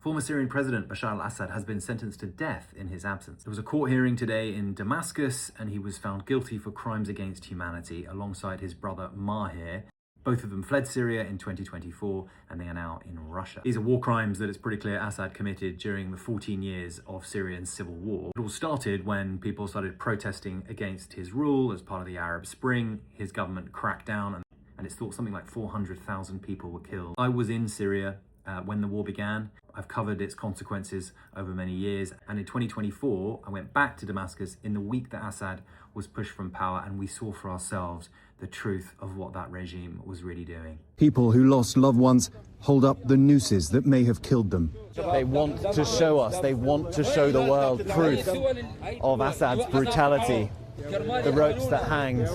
Former Syrian President Bashar al Assad has been sentenced to death in his absence. There was a court hearing today in Damascus, and he was found guilty for crimes against humanity alongside his brother Mahir. Both of them fled Syria in 2024, and they are now in Russia. These are war crimes that it's pretty clear Assad committed during the 14 years of Syrian civil war. It all started when people started protesting against his rule as part of the Arab Spring. His government cracked down, and it's thought something like 400,000 people were killed. I was in Syria when the war began. I've covered its consequences over many years, and in 2024 I went back to Damascus in the week that Assad was pushed from power, and we saw for ourselves the truth of what that regime was really doing. People who lost loved ones hold up the nooses that may have killed them. They want to show us, they want to show the world proof of Assad's brutality. The ropes that hanged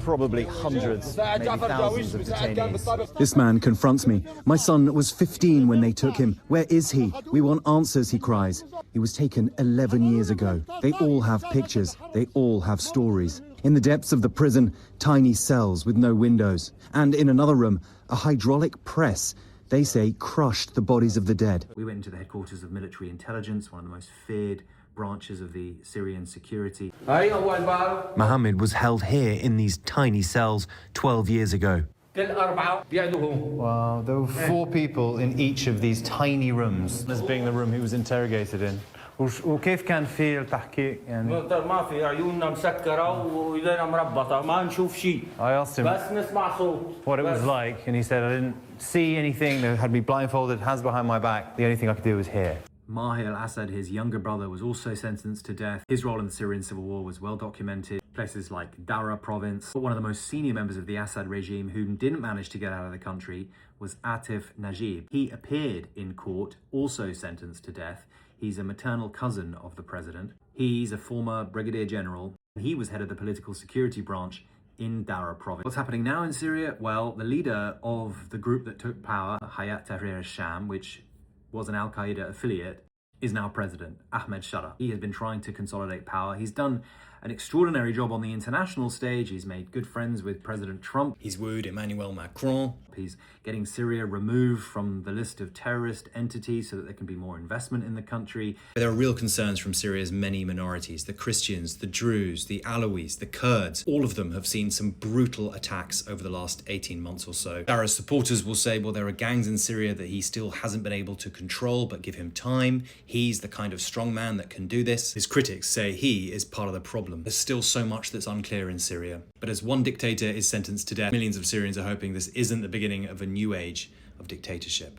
probably hundreds, maybe thousands of detainees. This man confronts me. My son was 15 when they took him. Where is he? We want answers, he cries. He was taken 11 years ago. They all have pictures. They all have stories. In the depths of the prison, tiny cells with no windows. And in another room, a hydraulic press, they say, crushed the bodies of the dead. We went into the headquarters of military intelligence, one of the most feared branches of the Syrian security. Mohammed was held here in these tiny cells 12 years ago. Wow, there were 4 people in each of these tiny rooms, as being the room he was interrogated in. وكيف كان في التحقيق يعني؟ ما في عيوننا مسكرة وإيدينا مربطة ما نشوف شيء. I asked him بس نسمع صوت. What it was like, and he said, I didn't see anything. They had me blindfolded, hands behind my back. The only thing I could do was hear. Mahir al-Assad, his younger brother, was also sentenced to death. His role in the Syrian civil war was well documented. Places like Dara province. But one of the most senior members of the Assad regime who didn't manage to get out of the country was Atif Najib. He appeared in court, also sentenced to death. He's a maternal cousin of the president. He's a former brigadier general. He was head of the political security branch in Dara province. What's happening now in Syria? Well, the leader of the group that took power, Hayat Tahrir al-Sham, which was an al-Qaeda affiliate, is now president, Ahmed Shara. He has been trying to consolidate power. He's done an extraordinary job on the international stage. He's made good friends with President Trump. He's wooed Emmanuel Macron. He's getting Syria removed from the list of terrorist entities so that there can be more investment in the country. There are real concerns from Syria's many minorities, the Christians, the Druze, the Alawis, the Kurds. All of them have seen some brutal attacks over the last 18 months or so. Sarah's supporters will say, well, there are gangs in Syria that he still hasn't been able to control, but give him time. He's the kind of strong man that can do this. His critics say he is part of the problem. There's still so much that's unclear in Syria. But as one dictator is sentenced to death, millions of Syrians are hoping this isn't the beginning of a new age of dictatorship.